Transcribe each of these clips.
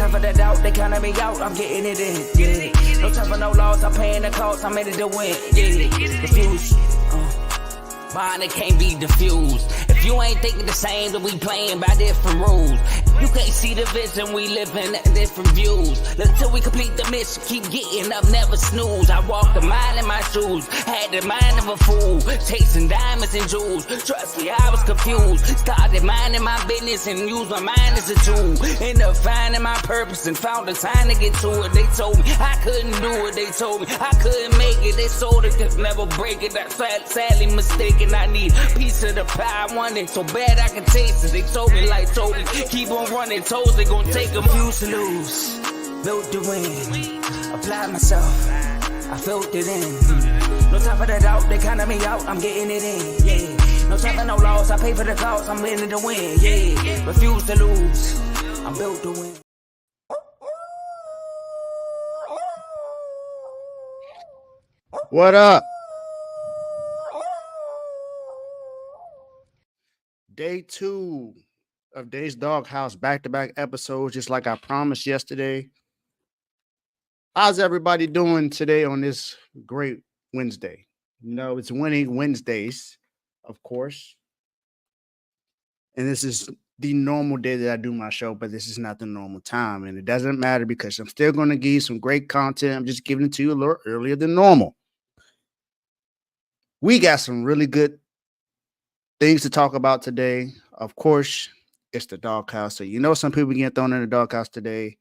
time for the doubt, they counting me out, I'm getting it in, yeah. No time for no loss, I'm paying the cost, I'm in it to win, yeah. Refuse, mine, it can't be diffused. If you ain't thinking the same, then we playing by different rules. You can't see the vision, we living at different views. Until we complete the mission, keep getting up, never snooze. I walk the mile in my shoes, had the mind of a fool, chasing diamonds and jewels. Trust me, I was confused. Started minding my business and used my mind as a tool. Ended up finding my purpose and found the time to get to it. They told me I couldn't do it, they told me I couldn't make it. They sold it, could never break it. That's sadly mistaken. I need a piece of the pie, I want it so bad I can taste it. They told me like Toby, keep on running, toes they gon' take them. Refuse to lose, built to win, apply myself, I felt it in. No time for the doubt, they counting me out, I'm getting it in, yeah. No time for no loss, I pay for the cost, I'm in it to win, yeah. Refuse to lose, I'm built to win. What up? Day 2 of Dave's Doghouse, back-to-back episodes, just like I promised yesterday. How's everybody doing today on this great Wednesday? You know, it's Winning Wednesdays, of course. And this is the normal day that I do my show, but this is not the normal time. And it doesn't matter because I'm still going to give you some great content. I'm just giving it to you a little earlier than normal. We got some really good things to talk about today. Of course, it's the doghouse. So you know some people get thrown in the doghouse today.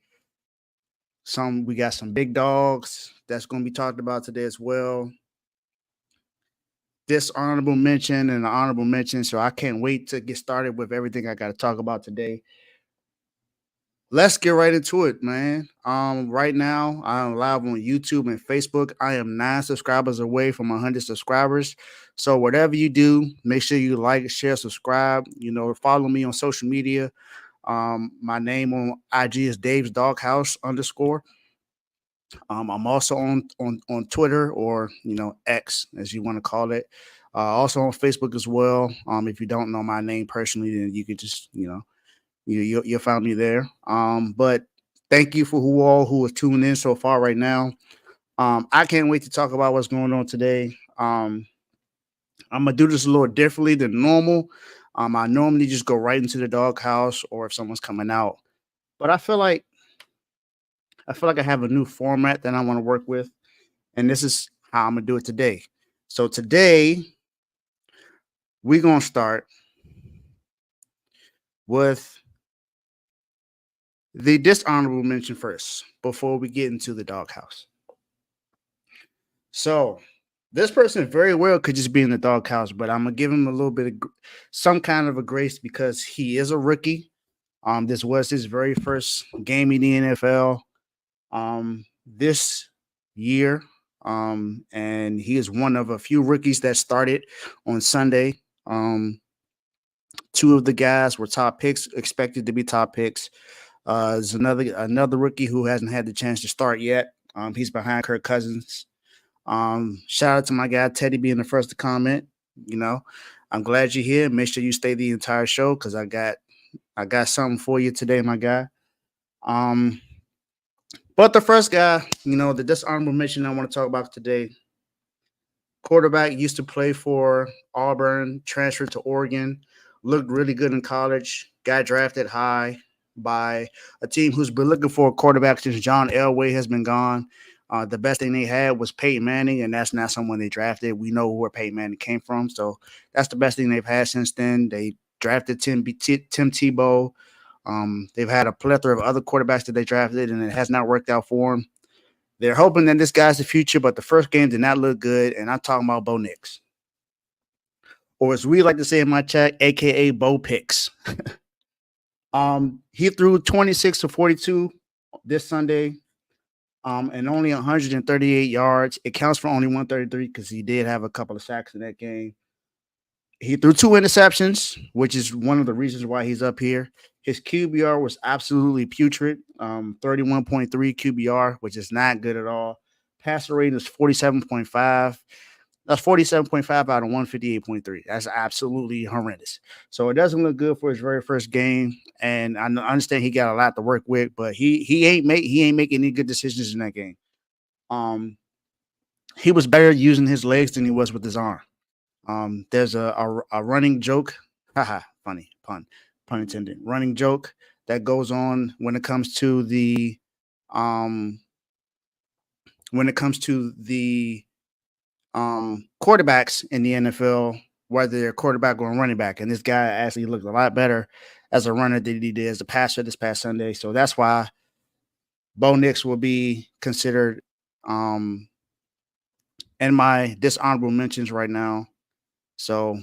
We got some big dogs that's going to be talked about today as well. This honorable mention and an honorable mention. So I can't wait to get started with everything I got to talk about today. Let's get right into it, man. Right now, I'm live on YouTube and Facebook. I am 9 subscribers away from 100 subscribers. So whatever you do, make sure you like, share, subscribe. You know, follow me on social media. My name on IG is Dave's Doghouse _. I'm also on Twitter, or X, as you want to call it. Also on Facebook as well. If you don't know my name personally, then you could just you'll find me there. But thank you for who is tuning in so far right now. I can't wait to talk about what's going on today. I'm gonna do this a little differently than normal. I normally just go right into the doghouse, or if someone's coming out. But I feel like I have a new format that I want to work with, and this is how I'm gonna do it today. So today we're gonna start with the dishonorable mention first before we get into the doghouse. So this person very well could just be in the doghouse, but I'm gonna give him a little bit of some kind of a grace because he is a rookie. This was his very first game in the NFL this year. And he is one of a few rookies that started on Sunday. 2 of the guys were top picks, expected to be top picks. There's another rookie who hasn't had the chance to start yet. He's behind Kirk Cousins. Shout out to my guy Teddy being the first to comment. I'm glad you're here. Make sure you stay the entire show because I got something for you today, my guy. But the first guy, the dishonorable mention I want to talk about today. Quarterback, used to play for Auburn, transferred to Oregon, looked really good in college, got drafted high by a team who's been looking for a quarterback since John Elway has been gone. The best thing they had was Peyton Manning, and that's not someone they drafted. We know where Peyton Manning came from, so that's the best thing they've had since then. They drafted Tim Tebow. They've had a plethora of other quarterbacks that they drafted, and it has not worked out for them. They're hoping that this guy's the future, but the first game did not look good, and I'm talking about Bo Nix. Or as we like to say in my chat, a.k.a. Bo Picks. He threw 26 to 42 this Sunday, and only 138 yards. It counts for only 133 because he did have a couple of sacks in that game. He threw 2 interceptions, which is one of the reasons why he's up here. His QBR was absolutely putrid, 31.3 QBR, which is not good at all. Passer rating is 47.5. That's 47.5 out of 158.3. That's absolutely horrendous. So it doesn't look good for his very first game. And I understand he got a lot to work with, but he ain't making any good decisions in that game. Um, he was better using his legs than he was with his arm. There's a running joke, haha, funny pun intended. Running joke that goes on um when it comes to the quarterbacks in the NFL, whether they're quarterback or running back. And this guy actually looked a lot better as a runner than he did as a passer this past Sunday. So that's why Bo Nix will be considered um, in my dishonorable mentions right now. So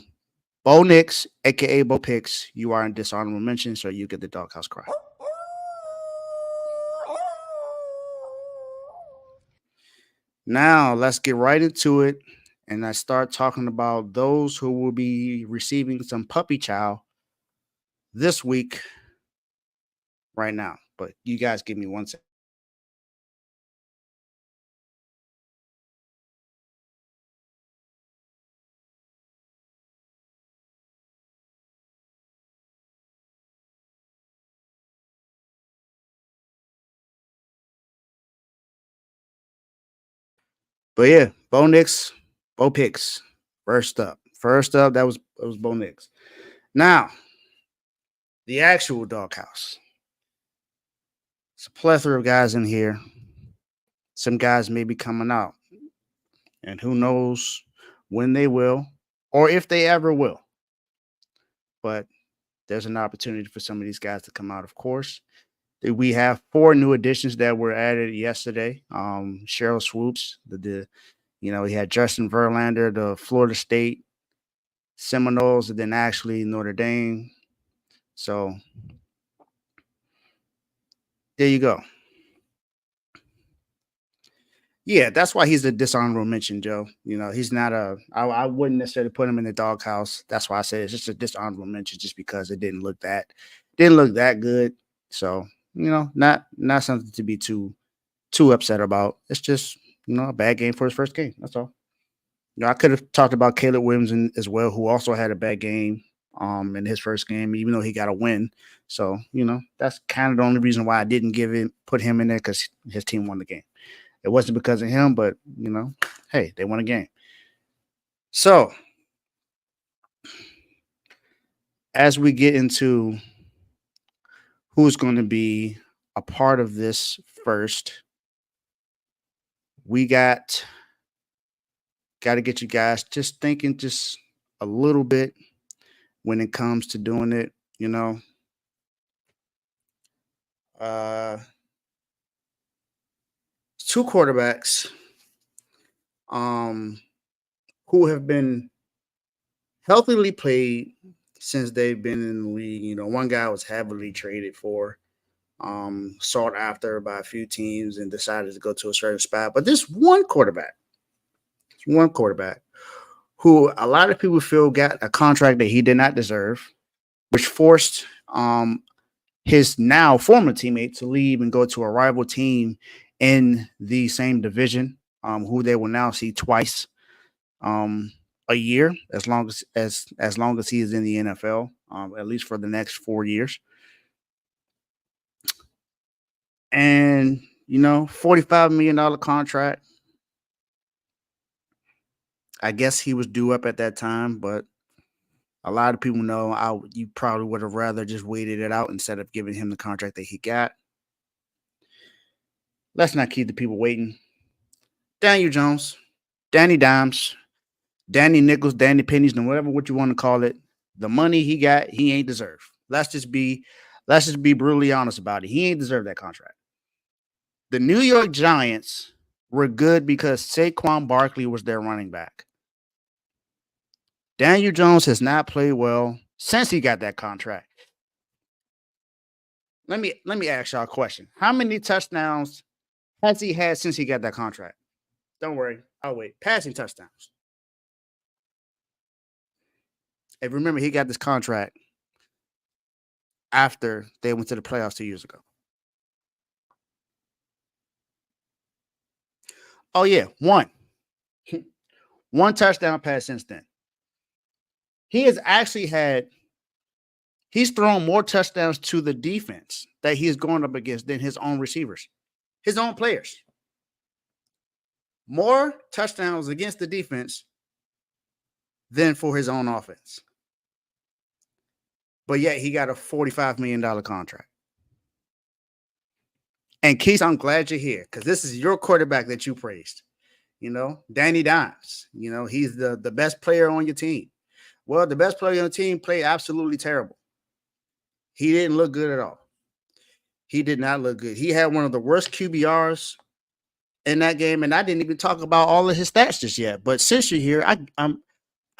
Bo Nix, aka Bo Picks, you are in dishonorable mention, so you get the doghouse cry. Now let's get right into it, and I start talking about those who will be receiving some puppy chow this week right now. But you guys give me 1 second. But yeah, Bo Nix, Bo Picks. First up. That was Bo Nix. Now, the actual doghouse. It's a plethora of guys in here. Some guys may be coming out. And who knows when they will or if they ever will. But there's an opportunity for some of these guys to come out, of course. We have 4 new additions that were added yesterday. Cheryl Swoops, we had Justin Verlander, the Florida State Seminoles, and then actually Notre Dame. So there you go. Yeah, that's why he's a dishonorable mention, Joe. He's not I wouldn't necessarily put him in the doghouse. That's why I said it's just a dishonorable mention, just because it didn't look that good. So not something to be too upset about. It's just a bad game for his first game. That's all. I could have talked about Caleb Williams as well, who also had a bad game in his first game, even though he got a win. So that's kind of the only reason why I didn't put him in there, because his team won the game. It wasn't because of him, but hey, they won a game. So as we get into who's going to be a part of this first, we got to get you guys just thinking just a little bit when it comes to doing it. Uh, 2 quarterbacks um, who have been healthily played since they've been in the league. One guy was heavily traded for, sought after by a few teams, and decided to go to a certain spot. But this one quarterback who a lot of people feel got a contract that he did not deserve, which forced his now former teammate to leave and go to a rival team in the same division, who they will now see twice a year, as long as he is in the NFL, at least for the next 4 years. And $45 million contract. I guess he was due up at that time, but a lot of people know you probably would have rather just waited it out instead of giving him the contract that he got. Let's not keep the people waiting. Daniel Jones, Danny Dimes, Danny Nichols, Danny Pennies, and whatever what you want to call it, the money he got, he ain't deserve. Let's just be brutally honest about it. He ain't deserve that contract. The New York Giants were good because Saquon Barkley was their running back. Daniel Jones has not played well since he got that contract. Let me ask y'all a question. How many touchdowns has he had since he got that contract? Don't worry, I'll wait. Passing touchdowns. And remember, he got this contract after they went to the playoffs 2 years ago. Oh yeah, one. 1 touchdown pass since then. He has actually he's thrown more touchdowns to the defense that he is going up against than his own receivers, his own players. More touchdowns against the defense than for his own offense. But yet he got a $45 million contract. And Keith, I'm glad you're here because this is your quarterback that you praised. Danny Dimes. He's the best player on your team. Well, the best player on the team played absolutely terrible. He didn't look good at all. He did not look good. He had one of the worst QBRs in that game, and I didn't even talk about all of his stats just yet. But since you're here,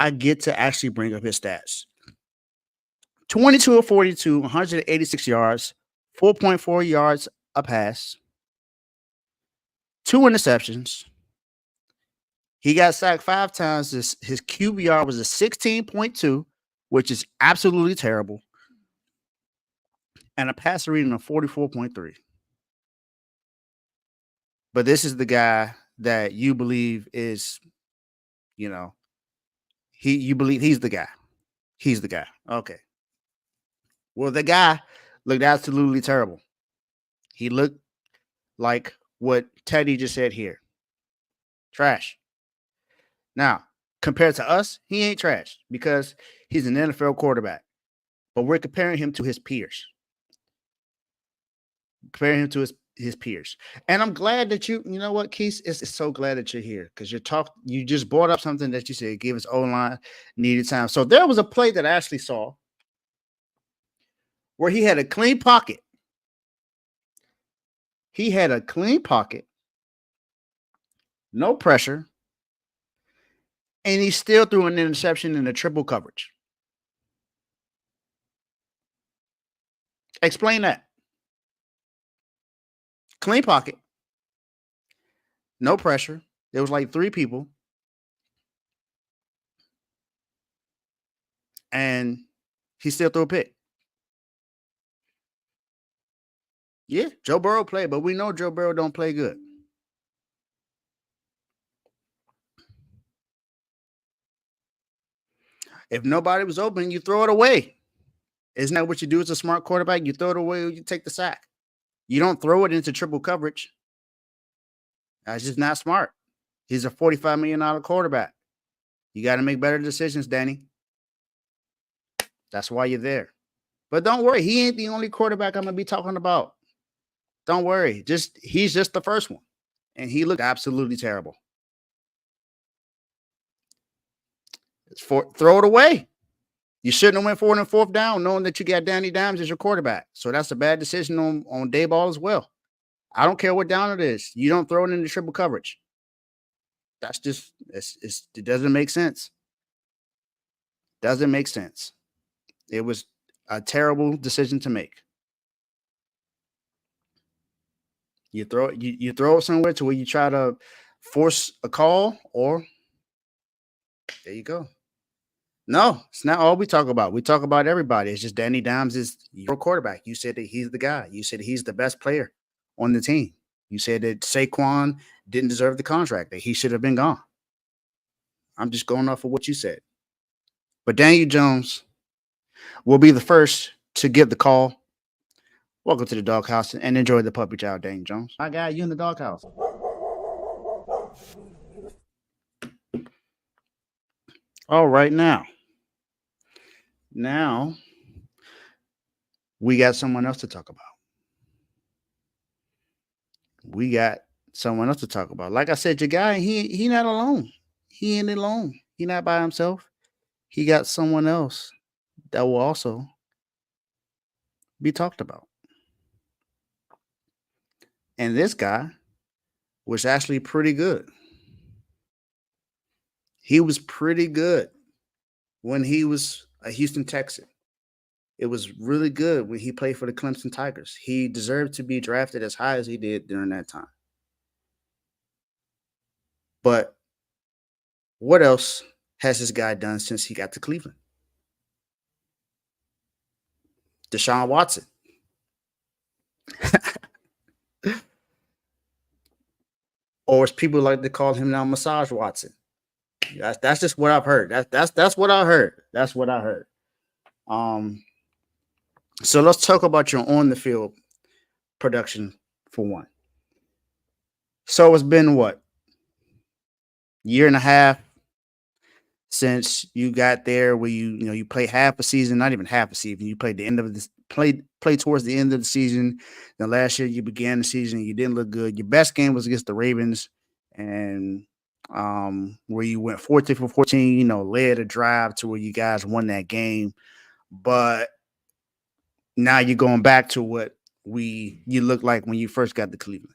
I get to actually bring up his stats. 22 of 42, 186 yards, 4.4 yards a pass, 2 interceptions. He got sacked 5 times. His QBR was a 16.2, which is absolutely terrible, and a passer rating of 44.3. But this is the guy that you believe is, you believe he's the guy. He's the guy. Okay. Well, the guy looked absolutely terrible. He looked like what Teddy just said here. Trash. Now, compared to us, he ain't trash because he's an NFL quarterback. But we're comparing him to his peers. His peers. And I'm glad that you know what, Keith, is so glad that you're here because you just brought up something that you said gave us O-line needed time. So there was a play that I actually saw where he had a clean pocket. No pressure, and he still threw an interception in a triple coverage. Explain that. Clean pocket, no pressure. There was like 3 people, and he still threw a pick. Yeah, Joe Burrow played, but we know Joe Burrow don't play good. If nobody was open, you throw it away. Isn't that what you do as a smart quarterback? You throw it away or you take the sack. You don't throw it into triple coverage. That's just not smart. He's a $45 million quarterback. You got to make better decisions, Danny. That's why you're there. But don't worry. He ain't the only quarterback I'm going to be talking about. Don't worry. He's just the first one. And he looked absolutely terrible. Throw it away. You shouldn't have went for it on 4th down knowing that you got Danny Dimes as your quarterback. So that's a bad decision on day ball as well. I don't care what down it is. You don't throw it into triple coverage. That's just, it doesn't make sense. Doesn't make sense. It was a terrible decision to make. You throw it somewhere to where you try to force a call, or there you go. No, it's not all we talk about. We talk about everybody. It's just Danny Dimes is your quarterback. You said that he's the guy. You said he's the best player on the team. You said that Saquon didn't deserve the contract, that he should have been gone. I'm just going off of what you said. But Daniel Jones will be the first to give the call. Welcome to the doghouse and enjoy the puppy child, Daniel Jones. I got you in the doghouse. All right, now we got someone else to talk about. Like I said, your guy, he not alone. He ain't alone. He not by himself. He got someone else that will also be talked about. And this guy was actually pretty good. He was pretty good when he was a Houston Texan. It was really good when he played for the Clemson Tigers. He deserved to be drafted as high as he did during that time. But what else has this guy done since he got to Cleveland? Deshaun Watson. Or as people like to call him now, Massage Watson. That's just what I've heard. That's what I heard. That's what I heard. Um, so let's talk about your on the field production for one. So it's been what, year and a half since you got there where you played half a season, not even half a season. You played the end of this played towards the end of the season. Then last year you began the season, you didn't look good. Your best game was against the Ravens, and where you went 14 for 14, led a drive to where you guys won that game. But now you're going back to what you looked like when you first got to Cleveland.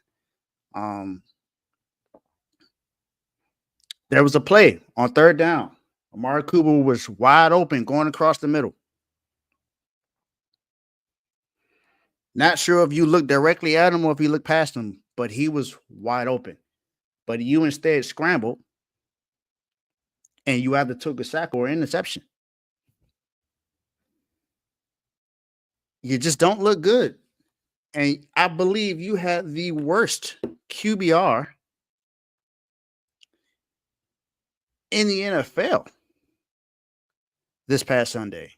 Um, there was a play on third down. Amari Cooper was wide open going across the middle. Not sure if you looked directly at him or if you looked past him, but he was wide open. But you instead scrambled and you either took a sack or interception. You just don't look good. And I believe you had the worst QBR in the NFL this past Sunday.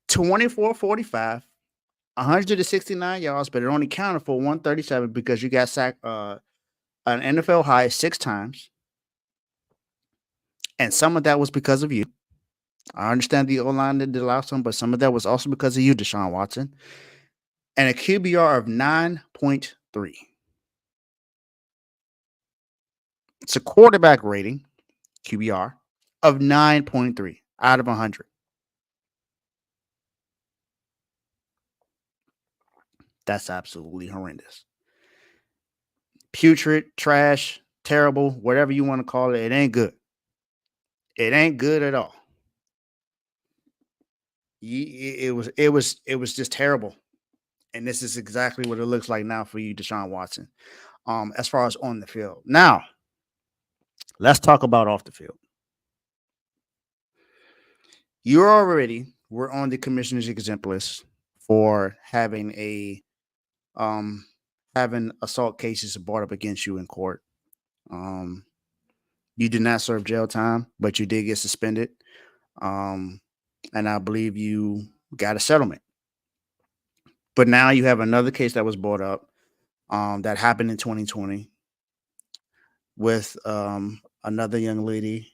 24-45, 169 yards, but it only counted for 137 because you got sacked an NFL high 6 times. And some of that was because of you. I understand the O-line did allow some, but some of that was also because of you, Deshaun Watson. And a QBR of 9.3. It's a quarterback rating, QBR, of 9.3 out of 100. That's absolutely horrendous. Putrid, trash, terrible, whatever you want to call it. It ain't good. It ain't good at all. It was just terrible. And this is exactly what it looks like now for you, Deshaun Watson. As far as on the field. Now, let's talk about off the field. You already were on the commissioner's exempt list for having assault cases brought up against you in court. You did not serve jail time, but you did get suspended. And I believe you got a settlement. But now you have another case that was brought up that happened in 2020 with another young lady.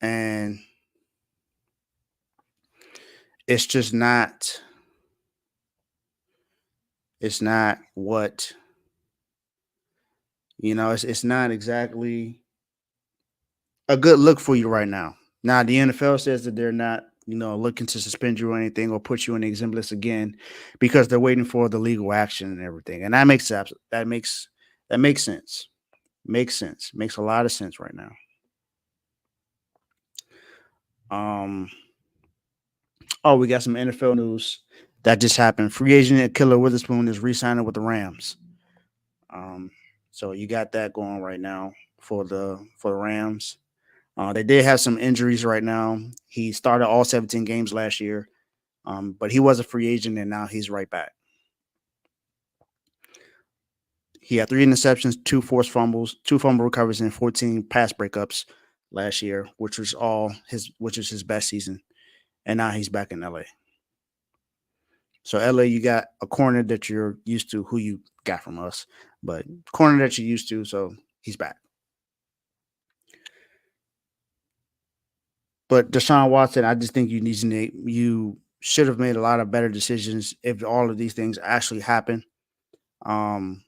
And it's just not, it's not what, it's not exactly a good look for you right now. Now, the NFL says that they're not, looking to suspend you or anything or put you on the exempt list again because they're waiting for the legal action and everything. And that makes sense. Makes sense. Makes sense. Makes a lot of sense right now. Oh, we got some NFL news that just happened. Free agent Killer Witherspoon is re-signing with the Rams. So you got that going right now for the Rams. They did have some injuries right now. He started all 17 games last year, but he was a free agent, and now he's right back. He had 3 interceptions, 2 forced fumbles, 2 fumble recoveries, and 14 pass breakups last year, which was his best season. And now he's back in LA. So LA, you got a corner that you're used to, who you got from us, but corner that you're used to, so he's back. But Deshaun Watson, I just think you should have made a lot of better decisions if all of these things actually happen. And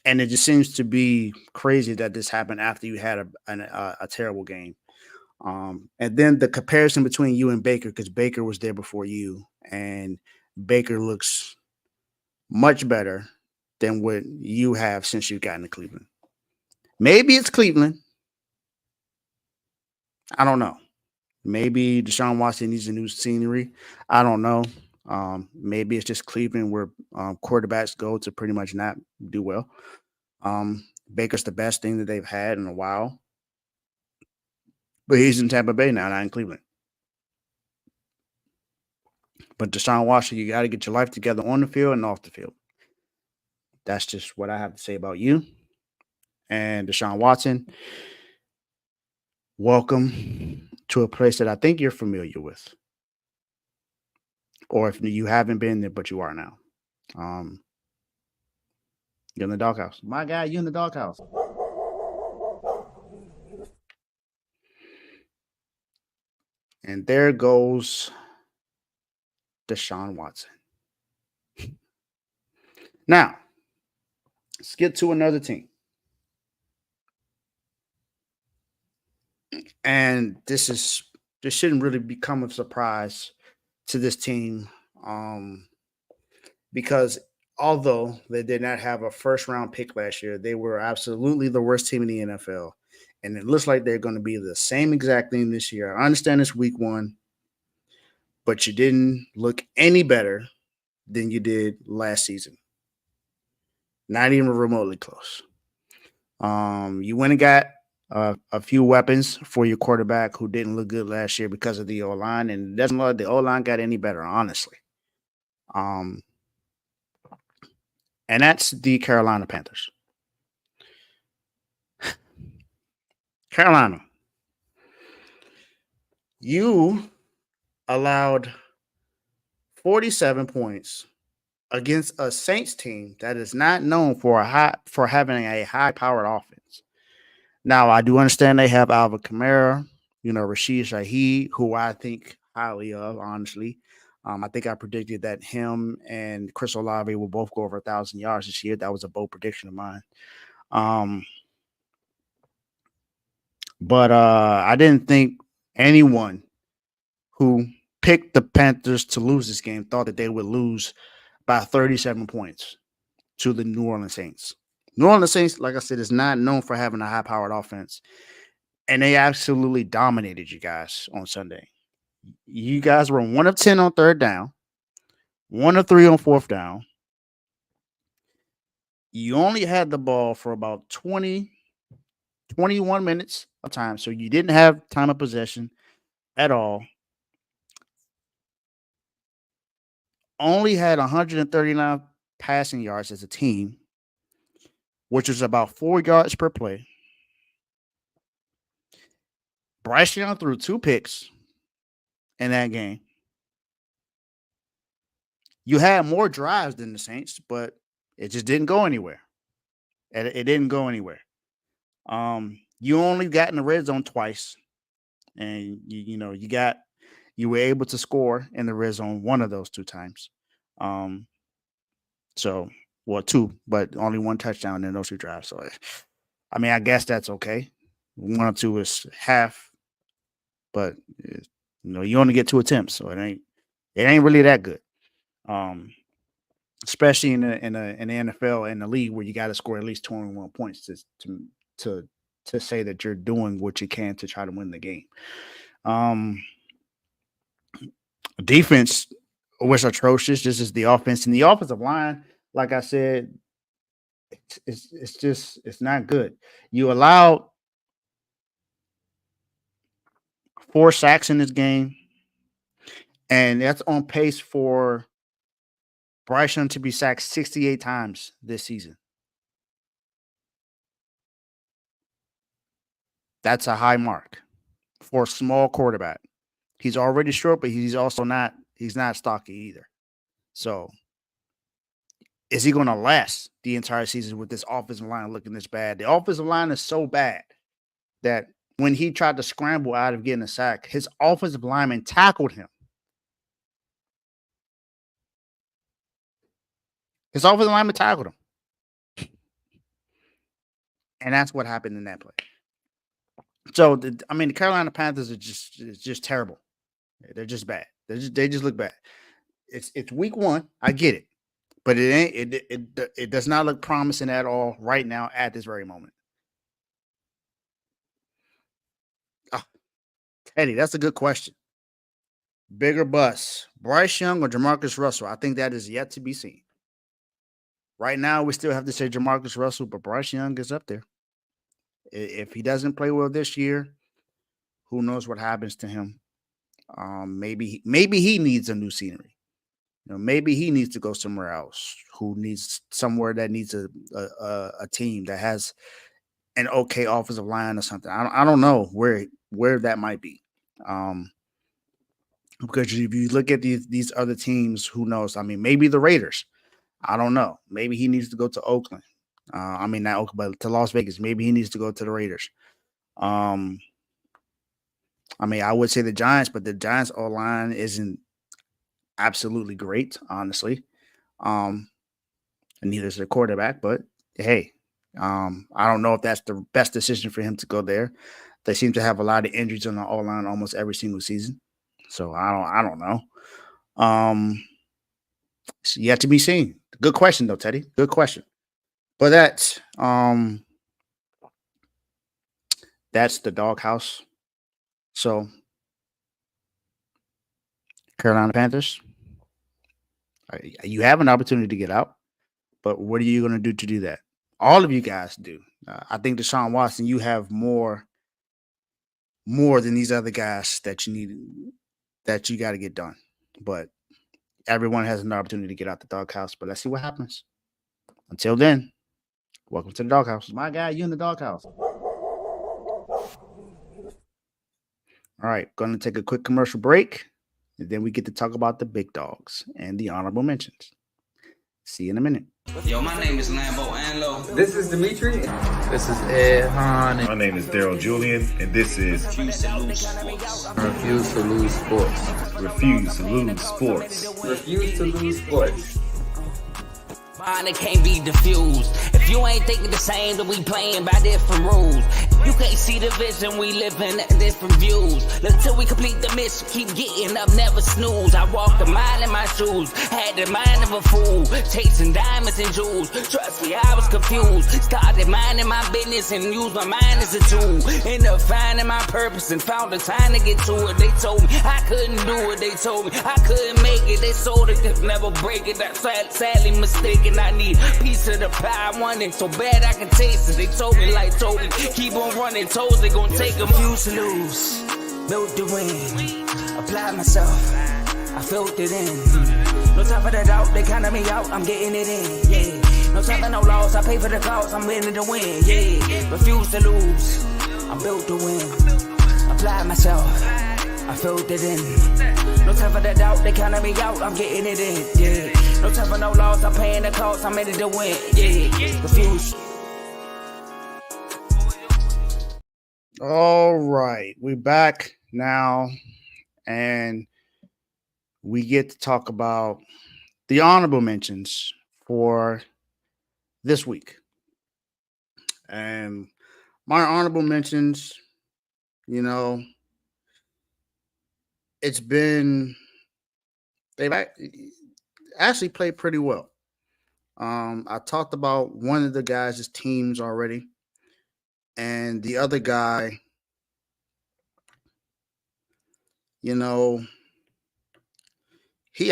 it just seems to be crazy that this happened after you had a terrible game. And then the comparison between you and Baker, because Baker was there before you, and Baker looks much better than what you have since you've gotten to Cleveland. Maybe it's Cleveland. I don't know. Maybe Deshaun Watson needs a new scenery. I don't know. Maybe it's just Cleveland where quarterbacks go to pretty much not do well. Baker's the best thing that they've had in a while. But he's in Tampa Bay now, not in Cleveland. But Deshaun Watson, you got to get your life together on the field and off the field. That's just what I have to say about you. And Deshaun Watson, welcome to a place that I think you're familiar with. Or if you haven't been there, but you are now. Um, you're in the doghouse. My guy, you're in the doghouse. And there goes Deshaun Watson. Now, let's get to another team. And this shouldn't really become a surprise to this team. Because although they did not have a first round pick last year, they were absolutely the worst team in the NFL. And it looks like they're going to be the same exact thing this year. I understand it's week one, but you didn't look any better than you did last season. Not even remotely close. You went and got a few weapons for your quarterback who didn't look good last year because of the O line, and it doesn't look like the O line got any better, honestly. And that's the Carolina Panthers. Carolina, you allowed 47 points against a Saints team that is not known for having a high-powered offense. Now, I do understand they have Alvin Kamara, Rashid Shaheed, who I think highly of, honestly. I think I predicted that him and Chris Olave will both go over 1,000 yards this year. That was a bold prediction of mine. But I didn't think anyone who picked the Panthers to lose this game thought that they would lose by 37 points to the New Orleans Saints. New Orleans Saints, like I said, is not known for having a high-powered offense, and they absolutely dominated you guys on Sunday. You guys were 1 of 10 on third down, 1 of 3 on fourth down. You only had the ball for about 21 minutes of time, so you didn't have time of possession at all. Only had 139 passing yards as a team, which was about 4 yards per play. Bryce Young threw 2 picks in that game. You had more drives than the Saints, but it just didn't go anywhere. It didn't go anywhere. You only got in the red zone twice, and you were able to score in the red zone one of those 2 times. So 2, but only 1 touchdown in those 2 drives. So, I mean, I guess that's okay. 1 or 2 is half, but you only get 2 attempts, so it ain't really that good. Especially in the NFL and the league where you got to score at least 21 points to say that you're doing what you can to try to win the game. Defense was atrocious. This is the offense, and the offensive line, like I said, it's not good. You allowed 4 sacks in this game, and that's on pace for Bryce Young to be sacked 68 times this season. That's a high mark for a small quarterback. He's already short, but he's not stocky either. So is he going to last the entire season with this offensive line looking this bad? The offensive line is so bad that when he tried to scramble out of getting a sack, his offensive lineman tackled him. His offensive lineman tackled him. And that's what happened in that play. So, the Carolina Panthers are just terrible. They're just bad. They just look bad. It's week 1. I get it. But it does not look promising at all right now at this very moment. Teddy, that's a good question. Bigger bust, Bryce Young or Jamarcus Russell? I think that is yet to be seen. Right now, we still have to say Jamarcus Russell, but Bryce Young is up there. If he doesn't play well this year, who knows what happens to him? Maybe he needs a new scenery. maybe he needs to go somewhere else. Who needs somewhere that needs a team that has an okay offensive line or something. I don't know where that might be. Because if you look at these other teams, who knows? I mean, maybe the Raiders. I don't know. Maybe he needs to go to Oakland. I mean, not Oakland, but to Las Vegas. Maybe he needs to go to the Raiders. I mean, I would say the Giants, but the Giants O line isn't absolutely great, honestly. And neither is their quarterback, but hey, I don't know if that's the best decision for him to go there. They seem to have a lot of injuries on the O line almost every single season. So I don't know. It's yet to be seen. Good question though, Teddy. Good question. But that's the doghouse. So Carolina Panthers, you have an opportunity to get out, but what are you going to do to do that? All of you guys do. I think Deshaun Watson, you have more than these other guys that you got to get done. But everyone has an opportunity to get out the doghouse. But let's see what happens. Until then, welcome to the doghouse. My guy, you in the doghouse. All right, going to take a quick commercial break, and then we get to talk about the big dogs and the honorable mentions. See you in a minute. Yo, my name is Lambo Anlo. This is Dimitri. This is Ed Han. My name is Daryl Julian, and this is Refuse to lose sports. Refuse to lose sports. Refuse to Lose Sports. Refuse to lose sports. Mind that can't be diffused. If you ain't thinking the same, then we playing by different rules. You can't see the vision, we living at different views. Until we complete the mission, keep getting up, never snooze. I walked a mile in my shoes, had the mind of a fool, chasing diamonds and jewels. Trust me, I was confused. Started minding my business and used my mind as a tool. Ended up finding my purpose and found the time to get to it. They told me I couldn't do it. They told me I couldn't make it. They sold it, could never break it. That's sadly mistaken. I need a piece of the pie. I want it so bad I can taste it. They told me like Toby, keep on running toes, they gon' take them. Refuse to lose, built to win, apply myself, I felt it in. No time for the doubt, they counted me out, I'm getting it in, yeah. No time for no loss, I pay for the cost, I'm winning to win, yeah. Refuse to lose, I'm built to win, apply myself, I felt it in. No time for the doubt, they counted me out, I'm getting it in, yeah. No time for no loss, I'm paying the cost, I'm ready to win, yeah. Refuse. All right, we're back now, and we get to talk about the honorable mentions for this week. And my honorable mentions, they've actually played pretty well. I talked about one of the guys' teams already. And the other guy, he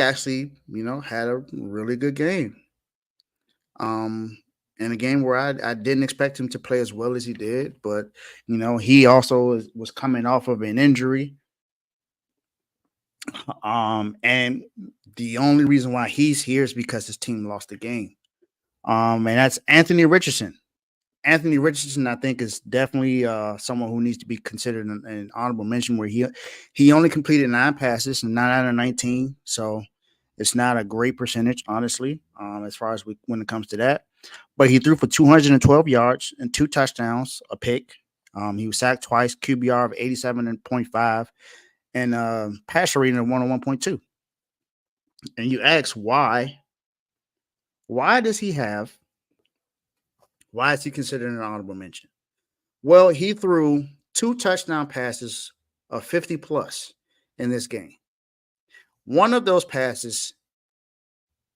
actually, had a really good game. In a game where I didn't expect him to play as well as he did, but he also was coming off of an injury. And the only reason why he's here is because his team lost the game. And that's Anthony Richardson. Anthony Richardson, I think, is definitely someone who needs to be considered an honorable mention, where he only completed 9 passes and 9 out of 19. So it's not a great percentage, honestly, as far as when it comes to that. But he threw for 212 yards and 2 touchdowns, a pick. He was sacked twice, QBR of 87.5, and passer rating of 101.2. And you ask why? Why is he considered an honorable mention? Well, he threw 2 touchdown passes of 50 plus in this game. One of those passes,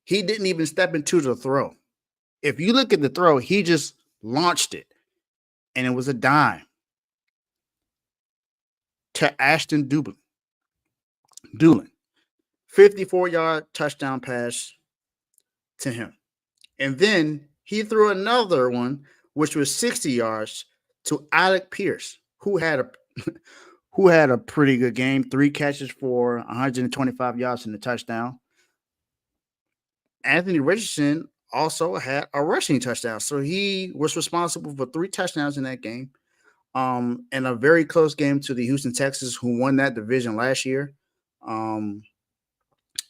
he didn't even step into the throw. If you look at the throw, he just launched it, and it was a dime to Ashton Doolin. 54-yard touchdown pass to him. And then he threw another one, which was 60 yards, to Alec Pierce, who had a pretty good game. 3 catches for 125 yards and a touchdown. Anthony Richardson also had a rushing touchdown. So he was responsible for 3 touchdowns in that game. And a very close game to the Houston Texans, who won that division last year. Um,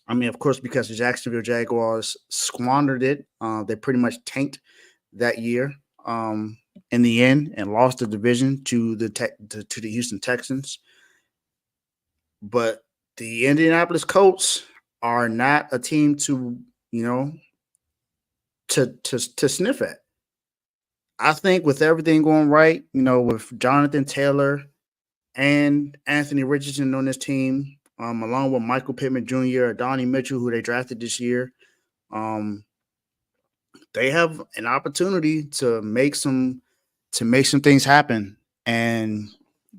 I mean, of course, because the Jacksonville Jaguars squandered it. They pretty much tanked that year in the end and lost the division to to the Houston Texans. But the Indianapolis Colts are not a team to, you know, to sniff at. I think with everything going right, with Jonathan Taylor and Anthony Richardson on this team, along with Michael Pittman Jr., Donnie Mitchell, who they drafted this year, um, they have an opportunity to make some things happen. And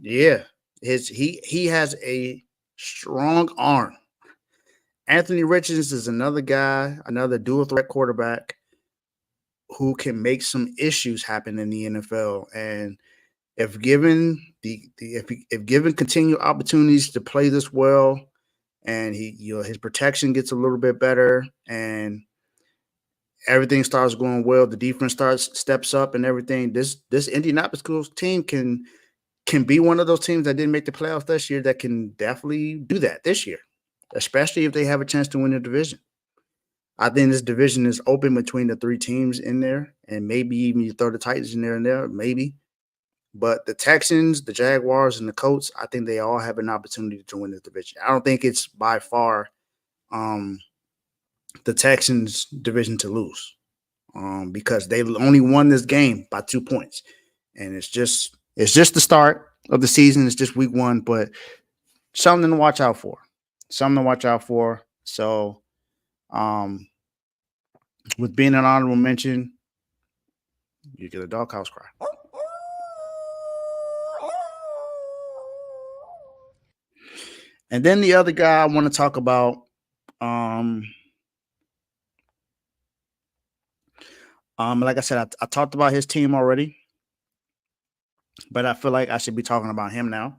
yeah, he has a strong arm. Anthony Richardson is another guy, another dual threat quarterback who can make some issues happen in the NFL. And if given if given continued opportunities to play this well, and his protection gets a little bit better, and everything starts going well, the defense steps up, and everything. This Indianapolis Colts team can be one of those teams that didn't make the playoffs this year that can definitely do that this year, especially if they have a chance to win the division. I think this division is open between the 3 teams in there, and maybe even you throw the Titans in there, maybe. But the Texans, the Jaguars, and the Colts, I think they all have an opportunity to win this division. I don't think it's by far the Texans' division to lose because they only won this game by 2 points, and it's just the start of the season. It's just week 1, but something to watch out for. So, with being an honorable mention, you get a doghouse cry. And then the other guy I want to talk about, like I said, I talked about his team already, but I feel like I should be talking about him now.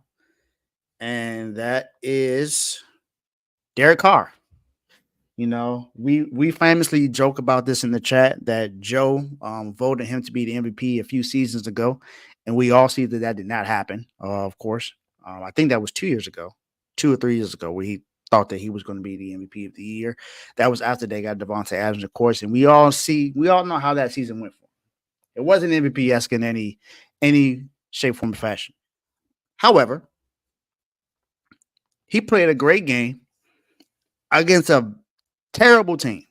And that is Derek Carr. We famously joke about this in the chat that Joe voted him to be the MVP a few seasons ago, and we all see that did not happen. Of course, I think that was 2 years ago, 2 or 3 years ago, where he thought that he was going to be the MVP of the year. That was after they got Devontae Adams, of course, and we all know how that season went for him. It wasn't MVP-esque in any shape, form, or fashion. However, he played a great game against a terrible team.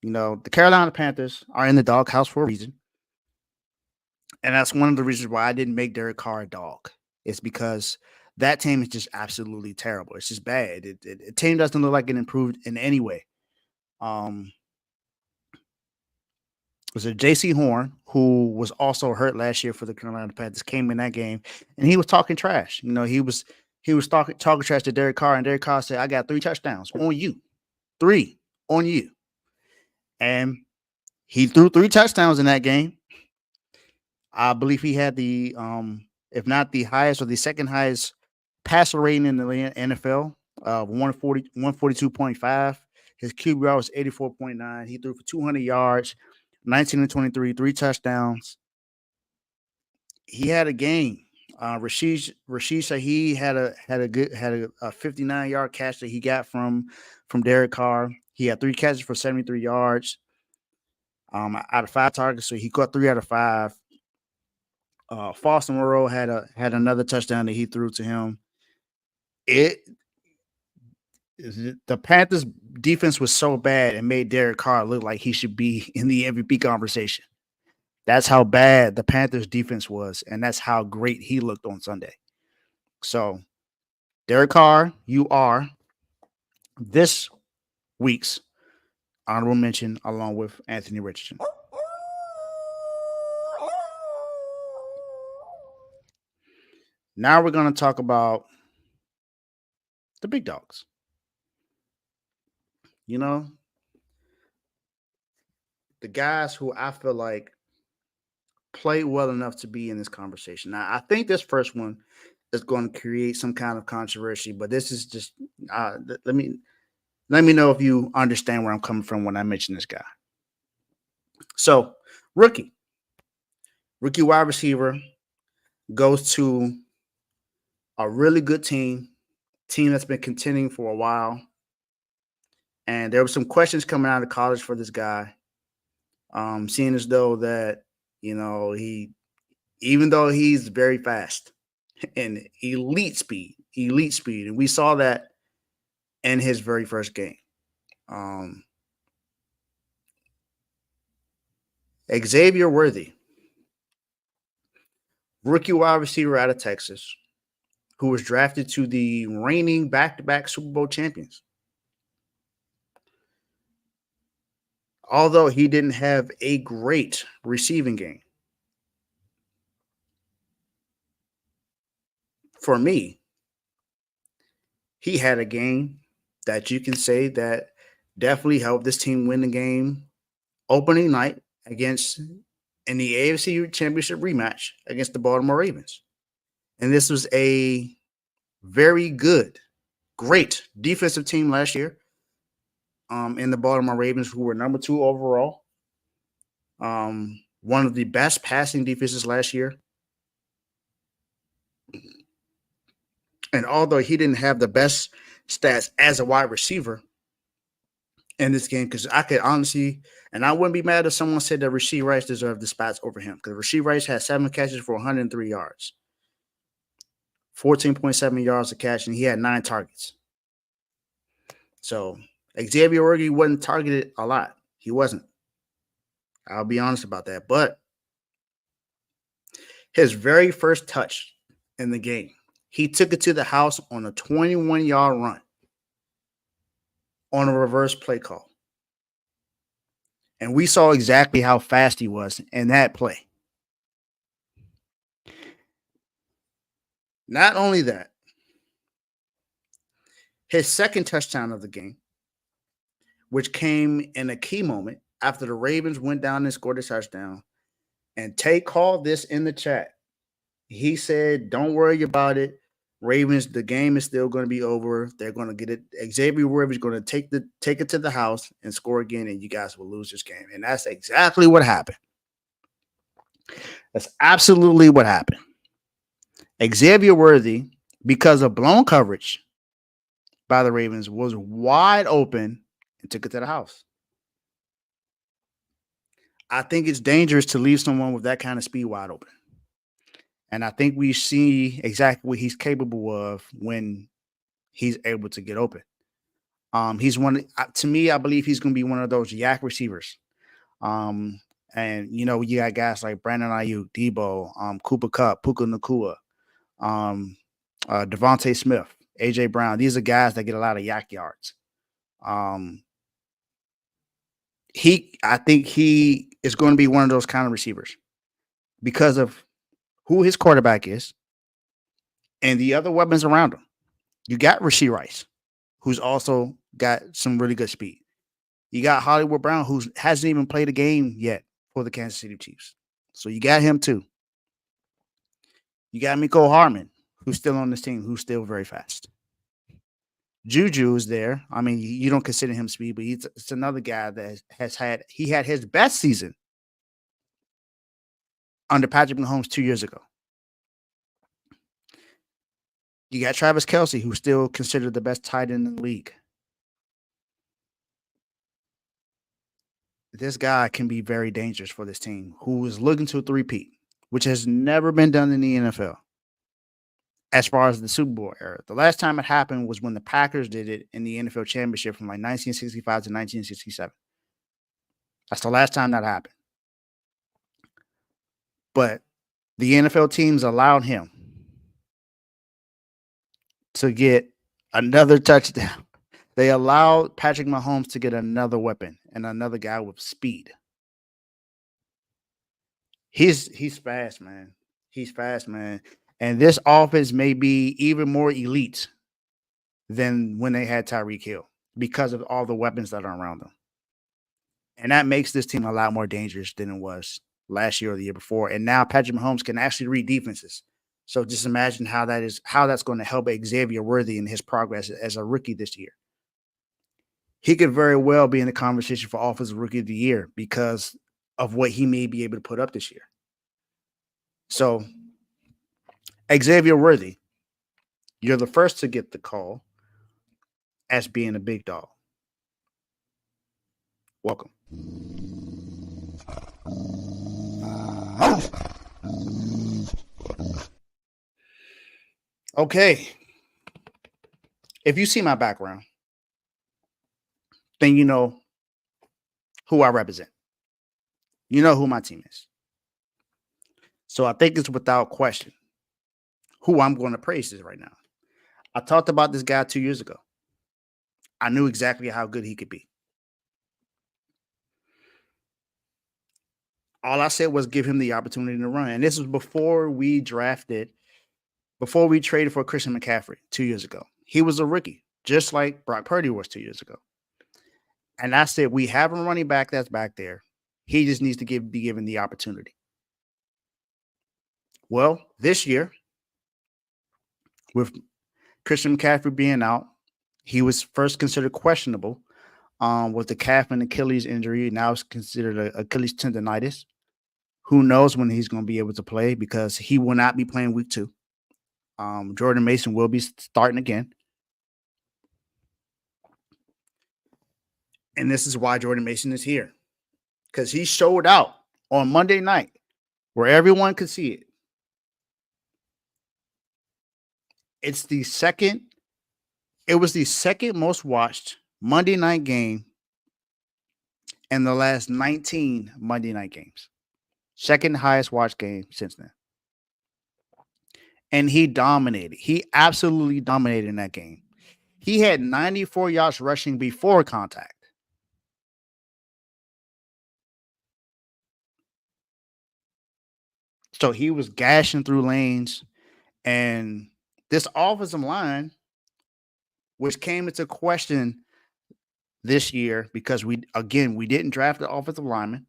The Carolina Panthers are in the doghouse for a reason. And that's one of the reasons why I didn't make Derek Carr a dog. It's because that team is just absolutely terrible. It's just bad. The team doesn't look like it improved in any way. Was it J.C. Horn, who was also hurt last year for the Carolina Panthers, came in that game, and he was talking trash. He was talking trash to Derek Carr, and Derek Carr said, "I got 3 touchdowns on you, 3 on you," and he threw 3 touchdowns in that game. I believe he had the, if not the highest or the second highest passer rating in the NFL, 142.5. His QBR was 84.9. He threw for 200 yards, 19 and 23, 3 touchdowns. He had a game. Rashid Shaheed had a 59-yard catch that he got from Derek Carr. He had 3 catches for 73 yards out of 5 targets, so he caught 3 out of 5. Foster Moreau had another touchdown that he threw to him. The Panthers defense was so bad it made Derek Carr look like he should be in the MVP conversation. That's how bad the Panthers defense was, and that's how great he looked on Sunday. So, Derek Carr, you are this week's honorable mention along with Anthony Richardson. Now we're going to talk about the big dogs. The guys who I feel like play well enough to be in this conversation. Now, I think this first one is going to create some kind of controversy, but this is just let me Let me know if you understand where I'm coming from when I mention this guy. So, rookie wide receiver goes to a really good team that's been contending for a while. And there were some questions coming out of college for this guy, seeing as though that, even though he's very fast and elite speed, and we saw that in his very first game. Xavier Worthy, rookie wide receiver out of Texas, who was drafted to the reigning back-to-back Super Bowl champions. Although he didn't have a great receiving game, for me, he had a game that you can say that definitely helped this team win the game opening night in the AFC Championship rematch against the Baltimore Ravens. And this was a very great defensive team last year in the Baltimore Ravens, who were number 2 overall. One of the best passing defenses last year. And although he didn't have the best stats as a wide receiver in this game, because I could honestly, and I wouldn't be mad if someone said that Rashee Rice deserved the spots over him, because Rashee Rice had 7 catches for 103 yards, 14.7 yards a catch, and he had 9 targets. So Xavier Worthy wasn't targeted a lot. He wasn't. I'll be honest about that. But his very first touch in the game, he took it to the house on a 21-yard run on a reverse play call. And we saw exactly how fast he was in that play. Not only that, his second touchdown of the game, which came in a key moment after the Ravens went down and scored a touchdown, and Tay called this in the chat. He said, don't worry about it. Ravens, the game is still going to be over. They're going to get it. Xavier Worthy is going to take it to the house and score again, and you guys will lose this game. And that's exactly what happened. That's absolutely what happened. Xavier Worthy, because of blown coverage by the Ravens, was wide open and took it to the house. I think it's dangerous to leave someone with that kind of speed wide open. And I think we see exactly what he's capable of when he's able to get open. He's to me, I believe he's going to be one of those yak receivers. And, you got guys like Brandon Ayuk, Debo, Cooper Kupp, Puka Nacua, Devontae Smith, A.J. Brown. These are guys that get a lot of yak yards. I think he is going to be one of those kind of receivers because of who his quarterback is and the other weapons around him. You got Rashee Rice, who's also got some really good speed. You got Hollywood Brown, who hasn't even played a game yet for the Kansas City Chiefs. So you got him too. You got Mecole Hardman, who's still on this team, who's still very fast. Juju is there. I mean, you don't consider him speed, but it's another guy that had his best season under Patrick Mahomes 2 years ago. You got Travis Kelce, who's still considered the best tight end in the league. This guy can be very dangerous for this team, who is looking to a three-peat, which has never been done in the NFL as far as the Super Bowl era. The last time it happened was when the Packers did it in the NFL Championship from like 1965 to 1967. That's the last time that happened. But the NFL teams allowed him to get another touchdown. They allowed Patrick Mahomes to get another weapon and another guy with speed. He's fast, man. He's fast, man. And this offense may be even more elite than when they had Tyreek Hill because of all the weapons that are around them. And that makes this team a lot more dangerous than it was last year or the year before. And now Patrick Mahomes can actually read defenses. So just imagine how that's going to help Xavier Worthy in his progress as a rookie this year. he could very well be in the conversation for Offensive Rookie of the Year because of what he may be able to put up this year. So, Xavier Worthy, you're the first to get the call as being a big dog. Welcome. Okay. If you see my background, then you know who I represent. You know who my team is. So I think it's without question who I'm going to praise is right now. I talked about this guy 2 years ago. I knew exactly how good he could be. All I said was give him the opportunity to run. And this was before we traded for Christian McCaffrey 2 years ago. He was a rookie, just like Brock Purdy was 2 years ago. And I said, we have a running back that's back there. He just needs to be given the opportunity. Well, this year, with Christian McCaffrey being out, he was first considered questionable with the calf and Achilles injury. Now it's considered an Achilles tendonitis. Who knows when he's going to be able to play because he will not be playing week 2. Jordan Mason will be starting again. And this is why Jordan Mason is here. Because he showed out on Monday night where everyone could see it. It was the second most watched Monday night game in the last 19 Monday night games. Second highest watched game since then. And he dominated. He absolutely dominated in that game. He had 94 yards rushing before contact. So he was gashing through lanes. And this offensive line, which came into question this year because we didn't draft the offensive lineman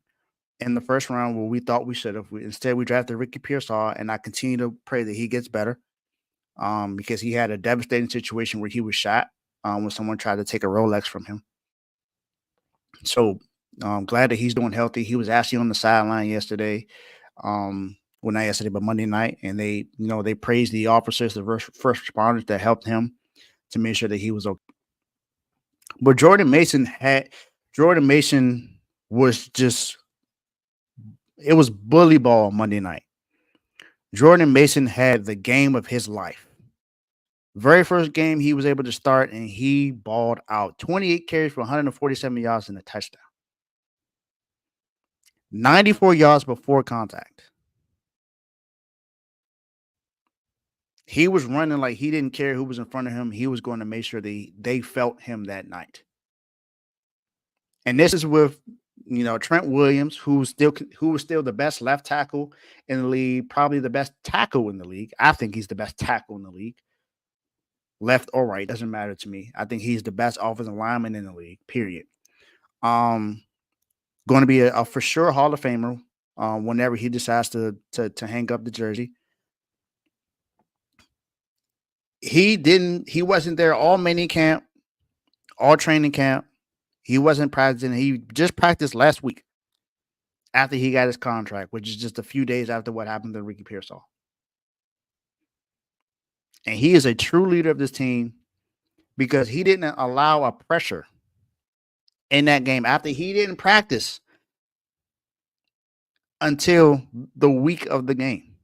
in the first round where we thought we should have. Instead, we drafted Ricky Pearsall, and I continue to pray that he gets better because he had a devastating situation where he was shot when someone tried to take a Rolex from him. So I'm glad that he's doing healthy. He was actually on the sideline yesterday. Well, not yesterday, but Monday night, and they praised the officers, the first responders that helped him to make sure that he was okay. But Jordan Mason was just, it was bully ball Monday night. Jordan Mason had the game of his life. Very first game he was able to start, and he balled out. 28 carries for 147 yards and a touchdown. 94 yards before contact. He was running like he didn't care who was in front of him. He was going to make sure they felt him that night. And this is with, Trent Williams, who was still the best left tackle in the league, probably the best tackle in the league. I think he's the best tackle in the league. Left or right, doesn't matter to me. I think he's the best offensive lineman in the league, period. Going to be a for sure Hall of Famer whenever he decides to hang up the jersey. He wasn't there all mini camp, all training camp. He wasn't practicing. He just practiced last week after he got his contract, which is just a few days after what happened to Ricky Pearsall. And he is a true leader of this team because he didn't allow a pressure in that game after he didn't practice until the week of the game.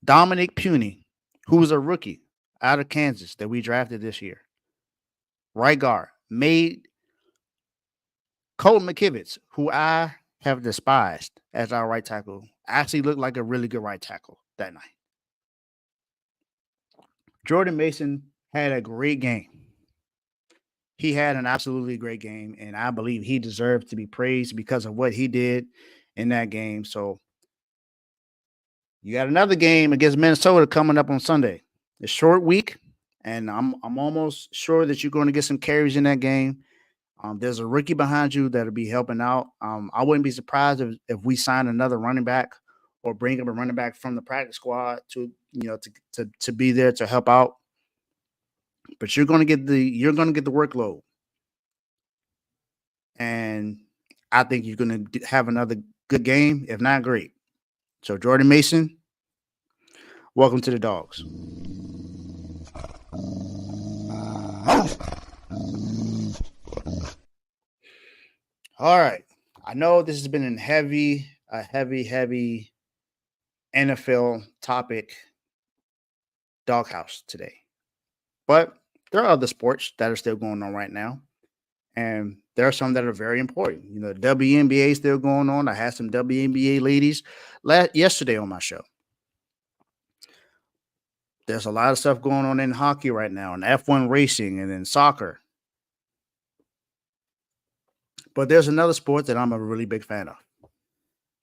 Dominic Puny, who was a rookie out of Kansas that we drafted this year, right guard, made Colton McKivitz, who I have despised as our right tackle, actually looked like a really good right tackle that night. Jordan Mason had a great game. He had an absolutely great game, and I believe he deserved to be praised because of what he did in that game. So you got another game against Minnesota coming up on Sunday. It's a short week, and I'm almost sure that you're going to get some carries in that game. There's a rookie behind you that'll be helping out. I wouldn't be surprised if we sign another running back or bring up a running back from the practice squad to be there to help out. but you're gonna get the workload, and I think you're gonna have another good game, if not great. So Jordan Mason, welcome to the Dogs. All right. I know this has been a heavy NFL topic doghouse today. But there are other sports that are still going on right now. And there are some that are very important. You know, WNBA is still going on. I had some WNBA ladies yesterday on my show. There's a lot of stuff going on in hockey right now, and F1 racing, and then soccer. But there's another sport that I'm a really big fan of.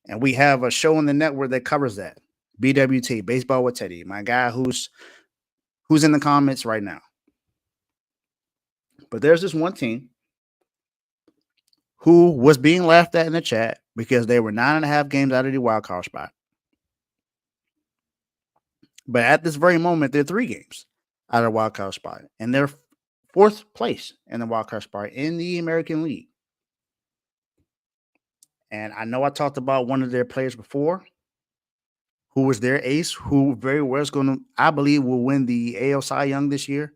And we have a show on the network that covers that. BWT, Baseball with Teddy, my guy who's in the comments right now. But there's this one team who was being laughed at in the chat because they were 9.5 games out of the wild card spot. But at this very moment, they're 3 games out of the wild card spot, and they're 4th place in the wild card spot in the American League. And I know I talked about one of their players before, who was their ace, who very well is going to, I believe, will win the AL Cy Young this year.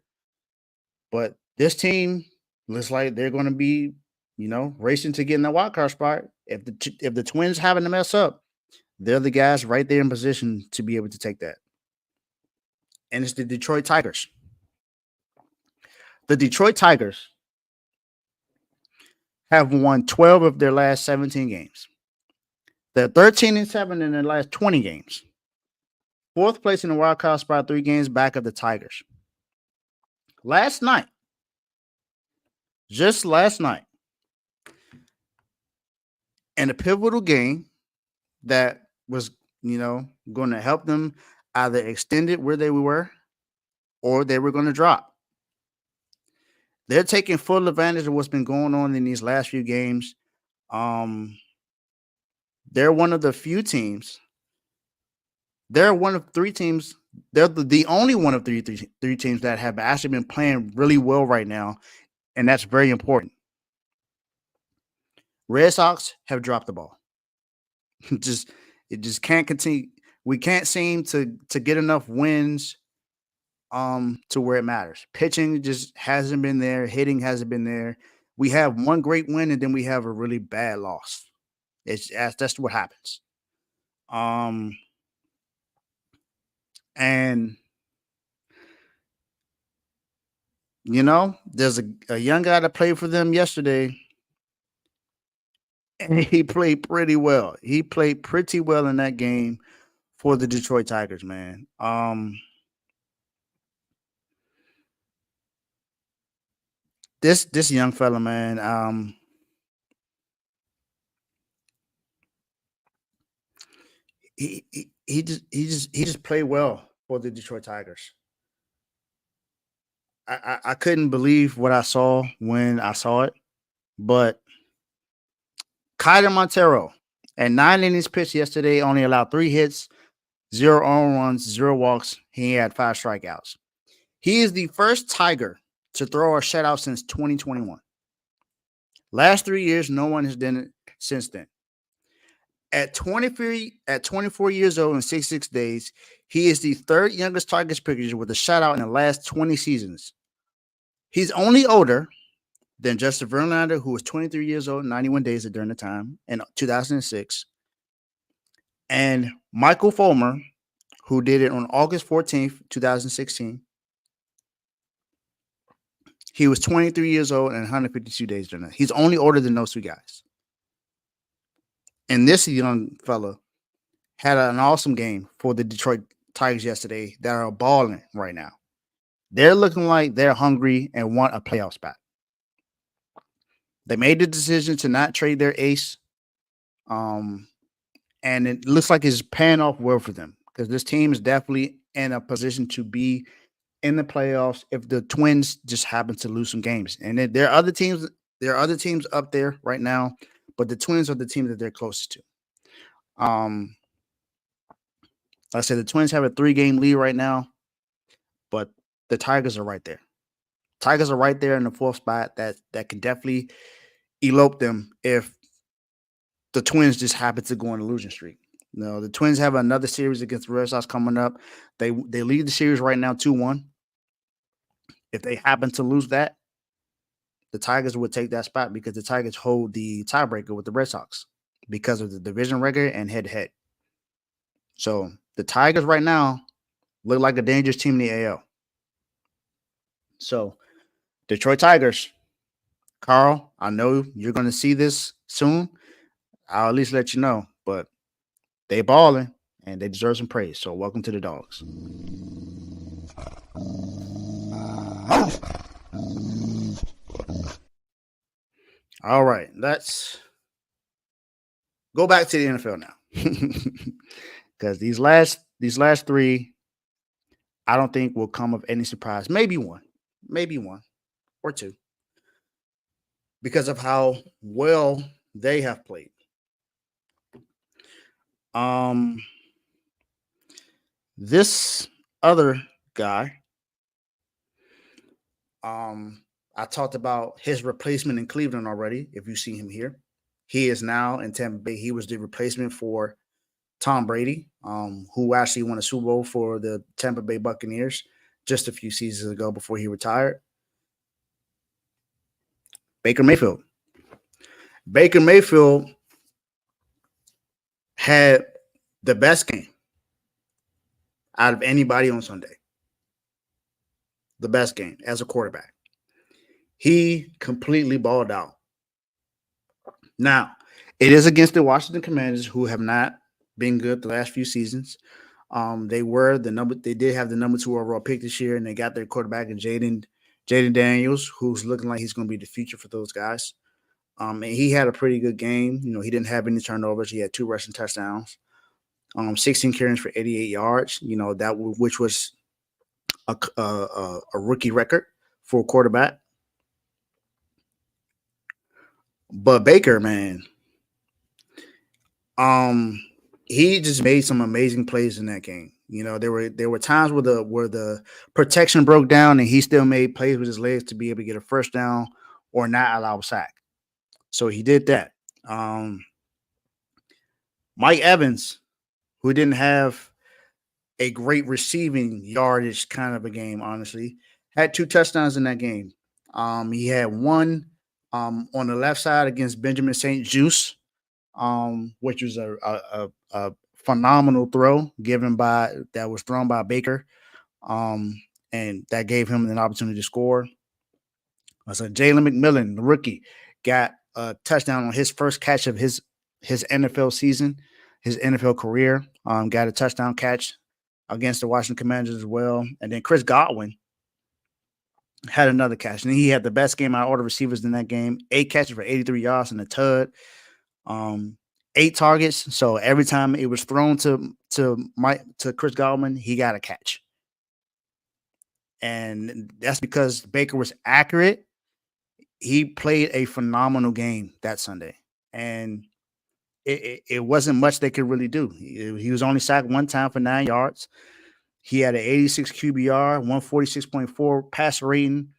But this team looks like they're going to be, racing to get in the wild card spot. If the Twins happen to mess up, they're the guys right there in position to be able to take that. And it's the Detroit Tigers. The Detroit Tigers have won 12 of their last 17 games. They're 13-7 in their last 20 games. 4th place in the wild card spot, 3 games back of the Tigers. Just last night, in a pivotal game that was, going to help them either extend it where they were or they were going to drop. They're taking full advantage of what's been going on in these last few games. They're one of the few teams. They're one of 3 teams. They're the only one of three teams that have actually been playing really well right now, and that's very important. Red Sox have dropped the ball. It just can't continue. We can't seem to get enough wins to where it matters. Pitching just hasn't been there. Hitting hasn't been there. We have one great win, and then we have a really bad loss. That's what happens. And there's a young guy that played for them yesterday, and he played pretty well. He played pretty well in that game for the Detroit Tigers, man. This young fella, man, he just played well for the Detroit Tigers. I couldn't believe what I saw when I saw it, but Kyler Montero at 9 innings pitched yesterday only allowed 3 hits, 0 earned runs, 0 walks. He had 5 strikeouts. He is the first Tiger to throw a shutout since 2021. Last 3 years, no one has done it since then. At 24 years old and 66 days, he is the 3rd youngest Tigers pitcher with a shutout in the last 20 seasons. He's only older than Justin Verlander, who was 23 years old and 91 days during the time in 2006, and Michael Fulmer, who did it on August 14th, 2016. He was 23 years old and 152 days during that. He's only older than those 2 guys. And this young fella had an awesome game for the Detroit Tigers yesterday that are balling right now. They're looking like they're hungry and want a playoff spot. They made the decision to not trade their ace. And it looks like it's paying off well for them because this team is definitely in a position to be in the playoffs if the Twins just happen to lose some games. And there are other teams up there right now, but the Twins are the team that they're closest to. Like I said, the Twins have a 3-game lead right now, but the Tigers are right there. Tigers are right there in the 4th spot that can definitely elope them if the Twins just happen to go on a losing streak. No, the Twins have another series against the Red Sox coming up. They lead the series right now 2-1. If they happen to lose that, the Tigers would take that spot because the Tigers hold the tiebreaker with the Red Sox because of the division record and head-to-head. So the Tigers right now look like a dangerous team in the AL. So Detroit Tigers, Carl, I know you're going to see this soon. I'll at least let you know, but they balling and they deserve some praise. So welcome to the Dogs. All right, let's go back to the NFL now, because these last 3, I don't think will come of any surprise. Maybe one or two, because of how well they have played. This other guy, I talked about his replacement in Cleveland already. If you see him here, he is now in Tampa Bay. He was the replacement for Tom Brady, who actually won a Super Bowl for the Tampa Bay Buccaneers just a few seasons ago before he retired. Baker Mayfield. Baker Mayfield had the best game out of anybody on Sunday. The best game as a quarterback. He completely balled out. Now, it is against the Washington Commanders, who have not been good the last few seasons. They did have the number 2 overall pick this year, and they got their quarterback in Jaden Daniels, who's looking like he's going to be the future for those guys. And he had a pretty good game. He didn't have any turnovers. He had 2 rushing touchdowns, 16 carries for 88 yards. Which was a rookie record for a quarterback. But Baker, man, he just made some amazing plays in that game. There were times where the protection broke down and he still made plays with his legs to be able to get a first down or not allow a sack. So he did that. Mike Evans, who didn't have a great receiving yardage kind of a game, honestly, had 2 touchdowns in that game. He had one on the left side against Benjamin St. Juice, which was a phenomenal throw that was thrown by Baker, and that gave him an opportunity to score. So Jalen McMillan, the rookie, got a touchdown on his first catch of his NFL season, his NFL career. Got a touchdown catch against the Washington Commanders as well. And then Chris Godwin had another catch. And he had the best game out of all the receivers in that game. 8 catches for 83 yards and a tud. 8 targets. So every time it was thrown to Chris Godwin, he got a catch. And that's because Baker was accurate. He played a phenomenal game that Sunday. And it wasn't much they could really do. He was only sacked 1 time for 9 yards. He had an 86 QBR, 146.4 passer rating,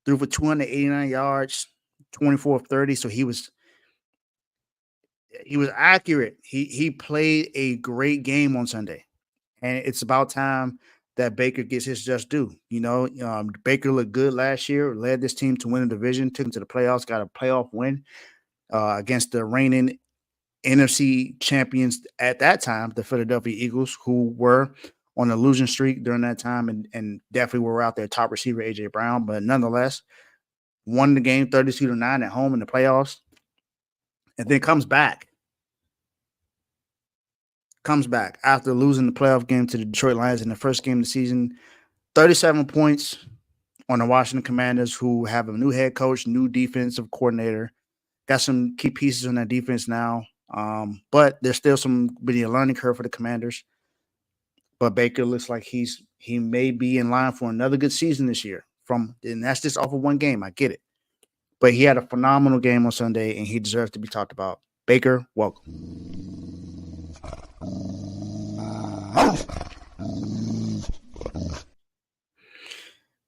threw for 289 yards, 24 of 30. So he was accurate. He played a great game on Sunday. And it's about time that Baker gets his just due. Baker looked good last year, led this team to win the division, took them to the playoffs, got a playoff win against the reigning NFC champions at that time, the Philadelphia Eagles, who were on a losing streak during that time and definitely were out their top receiver, A.J. Brown, but nonetheless won the game 32-9 at home in the playoffs, and then comes back after losing the playoff game to the Detroit Lions in the first game of the season. 37 points on the Washington Commanders, who have a new head coach, new defensive coordinator, got some key pieces on that defense now. But there's still some really a learning curve for the Commanders. But Baker looks like he may be in line for another good season this year. And that's just off of one game. I get it. But he had a phenomenal game on Sunday, and he deserves to be talked about. Baker, welcome.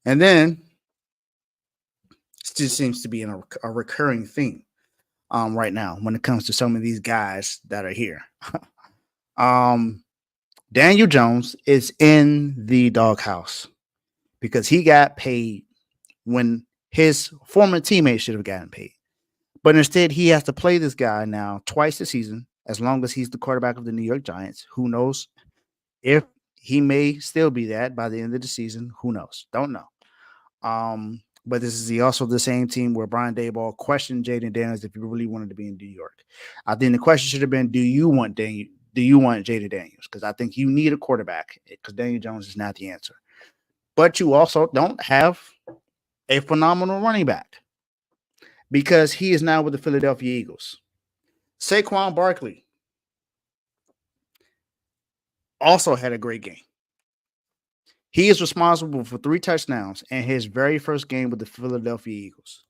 And then just seems to be a recurring theme right now when it comes to some of these guys that are here. um, Daniel Jones is in the doghouse because he got paid when his former teammate should have gotten paid. But instead, he has to play this guy now twice a season, as long as he's the quarterback of the New York Giants. Who knows if he may still be that by the end of the season? Who knows? Don't know. But this is also the same team where Brian Daboll questioned Jaden Daniels if he really wanted to be in New York. I think the question should have been, do you want Jaden Daniels? Because I think you need a quarterback because Daniel Jones is not the answer. But you also don't have a phenomenal running back because he is now with the Philadelphia Eagles. Saquon Barkley also had a great game. He is responsible for 3 touchdowns in his very first game with the Philadelphia Eagles.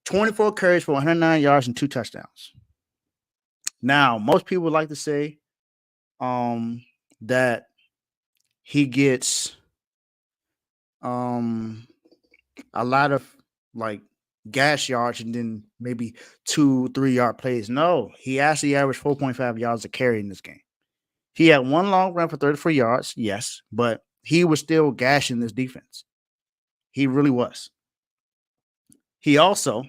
24 carries for 109 yards and 2 touchdowns. Now, most people would like to say that he gets a lot of like gas yards and then maybe 2-3 yard plays. No, he actually averaged 4.5 yards a carry in this game. He had one long run for 34 yards, yes, but he was still gashing this defense. He really was. He also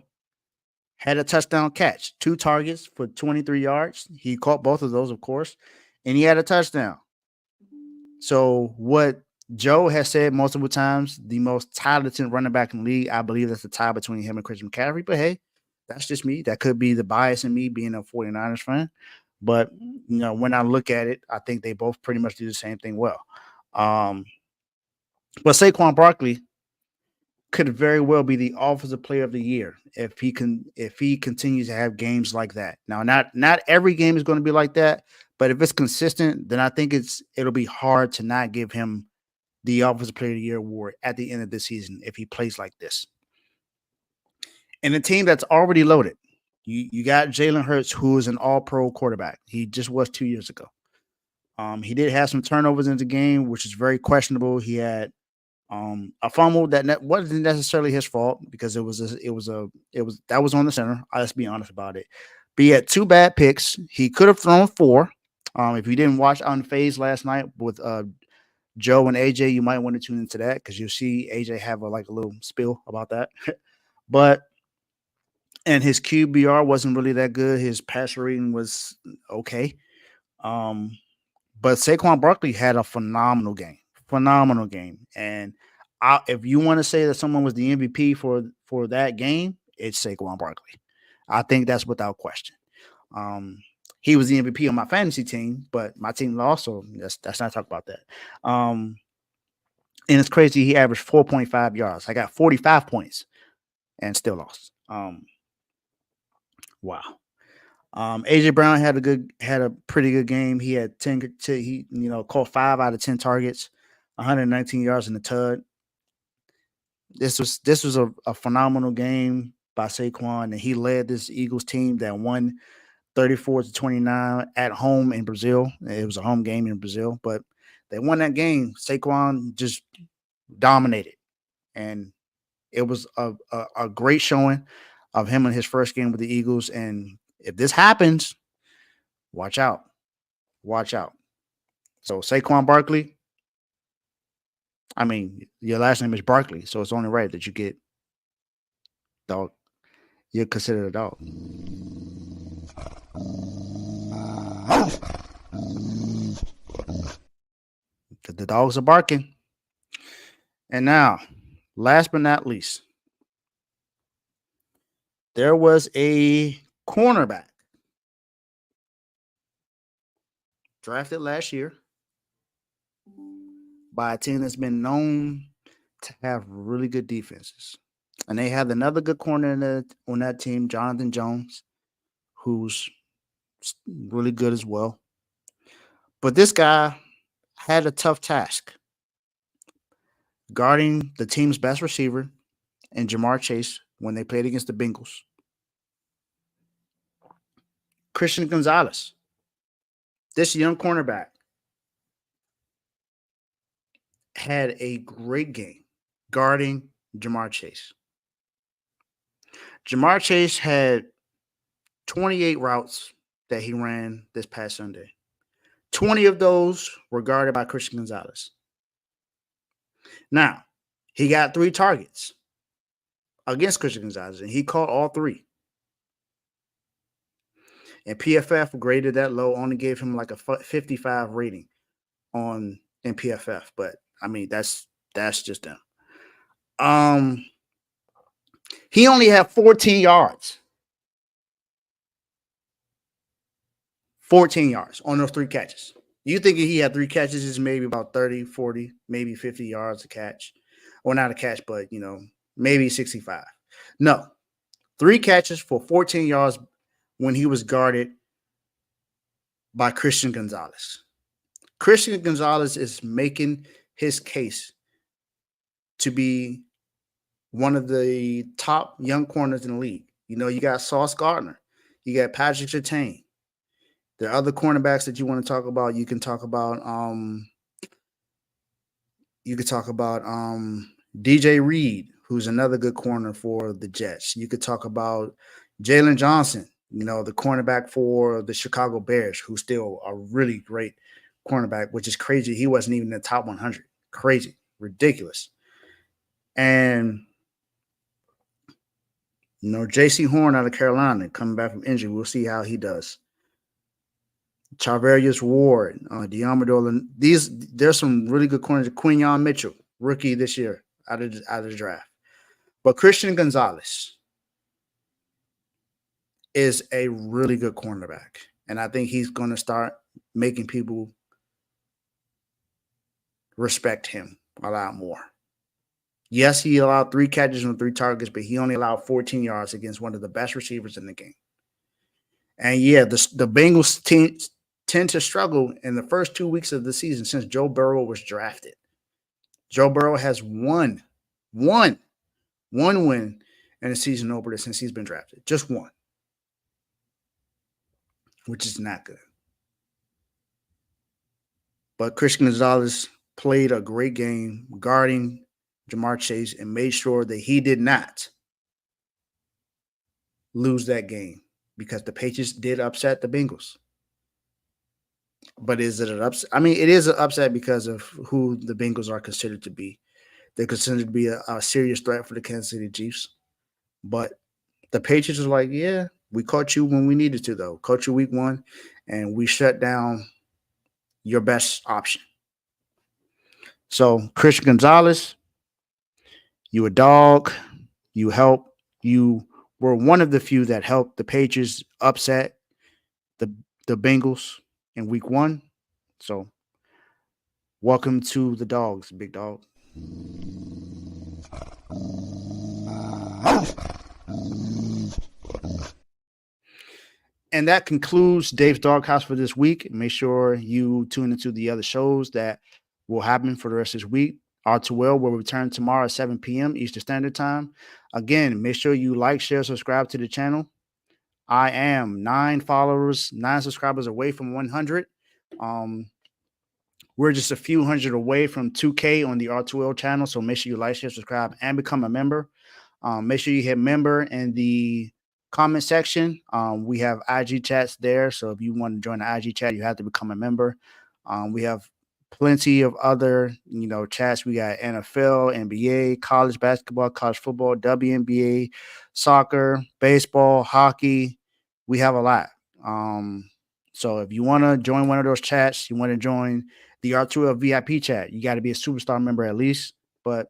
had a touchdown catch, 2 targets for 23 yards. He caught both of those, of course, and he had a touchdown. So what Joe has said multiple times, the most talented running back in the league, I believe that's the tie between him and Christian McCaffrey. But hey, that's just me. That could be the bias in me being a 49ers fan. But, when I look at it, I think they both pretty much do the same thing well. But Saquon Barkley could very well be the offensive player of the year if he continues to have games like that. Now, not every game is going to be like that, but if it's consistent, then I think it'll be hard to not give him the offensive player of the year award at the end of the season if he plays like this. And a team that's already loaded. You got Jalen Hurts, who is an all-pro quarterback. He just was 2 years ago. He did have some turnovers in the game, which is very questionable. He had a fumble that wasn't necessarily his fault because that was on the center. Let's be honest about it. But he had 2 bad picks. He could have thrown 4. If you didn't watch Unfazed last night with Joe and AJ, you might want to tune into that because you'll see AJ have a little spill about that. And his QBR wasn't really that good. His passer rating was okay. But Saquon Barkley had a phenomenal game. And if you want to say that someone was the MVP for that game, it's Saquon Barkley. I think that's without question. He was the MVP on my fantasy team, but my team lost, so let's not talk about that. And it's crazy. He averaged 4.5 yards. I got 45 points and still lost. Wow. AJ Brown had a pretty good game. He had 10. He caught 5 out of 10 targets, 119 yards in the TUD. This was a phenomenal game by Saquon, and he led this Eagles team that won 34-29 at home in Brazil. It was a home game in Brazil, but they won that game. Saquon just dominated, and it was a great showing of him in his first game with the Eagles. And if this happens, watch out. So Saquon Barkley, I mean, your last name is Barkley, so it's only right that you get dog. You're considered a dog. The dogs are barking. And now, last but not least, there was a cornerback drafted last year by a team that's been known to have really good defenses. And they had another good corner on that team, Jonathan Jones, who's really good as well. But this guy had a tough task guarding the team's best receiver and Jamar Chase when they played against the Bengals. Christian Gonzalez, this young cornerback, had a great game guarding Jamar Chase. Jamar Chase had 28 routes that he ran this past Sunday. 20 of those were guarded by Christian Gonzalez. Now, he got 3 targets against Christian Gonzalez, and he caught all 3. And PFF graded that low, only gave him like a 55 rating in PFF. But I mean, that's just them. He only had 14 yards. 14 yards on those 3 catches. You think he had 3 catches is maybe about 30, 40, maybe 50 yards a catch. Well, not a catch, but, maybe 65. No. 3 catches for 14 yards when he was guarded by Christian Gonzalez. Christian Gonzalez is making his case to be one of the top young corners in the league. You got Sauce Gardner. You got Patrick Surtain. There are other cornerbacks that you want to talk about. You can talk about DJ Reed, who's another good corner for the Jets. You could talk about Jalen Johnson, the cornerback for the Chicago Bears, who's still a really great cornerback, which is crazy. He wasn't even in the top 100. Crazy, ridiculous. And J.C. Horn out of Carolina coming back from injury. We'll see how he does. Charvarius Ward, Diamador. There's some really good corners. Quinyon Mitchell, rookie this year out of the draft. But Christian Gonzalez is a really good cornerback. And I think he's going to start making people respect him a lot more. Yes, he allowed 3 catches on 3 targets, but he only allowed 14 yards against one of the best receivers in the game. And yeah, the Bengals tend to struggle in the first 2 weeks of the season since Joe Burrow was drafted. Joe Burrow has one win in the season opener since he's been drafted. Just one. Which is not good. But Christian Gonzalez played a great game guarding Jamar Chase and made sure that he did not lose that game because the Patriots did upset the Bengals. But is it an upset? I mean, it is an upset because of who the Bengals are considered to be. They're considered to be a serious threat for the Kansas City Chiefs. But the Patriots are like, yeah, we caught you when we needed to, though. Caught you week 1, and we shut down your best option. So, Christian Gonzalez, you a dog. You were one of the few that helped the Patriots upset the Bengals in week 1. So, welcome to the dogs, big dog. And that concludes Dave's Doghouse for this week. Make sure you tune into the other shows that will happen for the rest of this week. R2L will return tomorrow at 7 p.m. Eastern Standard Time. Again, make sure you like, share, subscribe to the channel. I am 9 subscribers away from 100. We're just a few hundred away from 2K on the R2L channel. So make sure you like, share, subscribe, and become a member. Make sure you hit member in the comment section. We have IG chats there. So if you want to join the IG chat, you have to become a member. We have plenty of other, chats. We got NFL, NBA, college basketball, college football, WNBA, soccer, baseball, hockey. We have a lot. So if you want to join one of those chats, you want to join the R2L VIP chat, you got to be a superstar member at least. But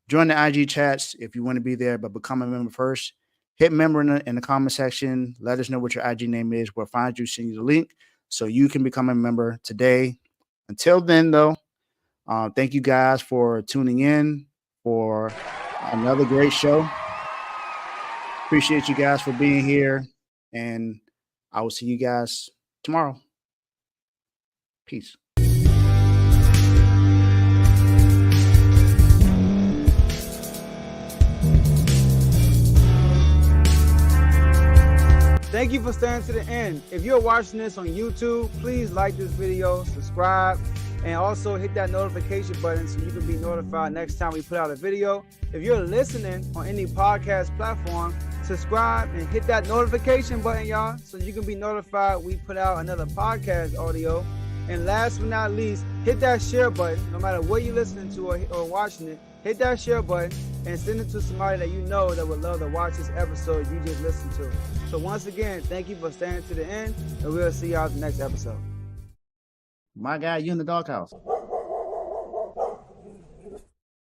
join the IG chats if you want to be there, but become a member first. Hit member in the comment section. Let us know what your IG name is. We'll find you, send you the link so you can become a member today. Until then, though, thank you guys for tuning in for another great show. Appreciate you guys for being here, and I will see you guys tomorrow. Peace. Thank you for staying to the end. If you're watching this on YouTube, please like this video, subscribe, and also hit that notification button so you can be notified next time we put out a video. If you're listening on any podcast platform, subscribe, and hit that notification button, y'all, so you can be notified we put out another podcast audio. And last but not least, hit that share button. No matter what you're listening to or watching it, hit that share button and send it to somebody that you know that would love to watch this episode you just listened to. So once again, thank you for staying to the end, and we'll see y'all in the next episode. My guy, you in the doghouse.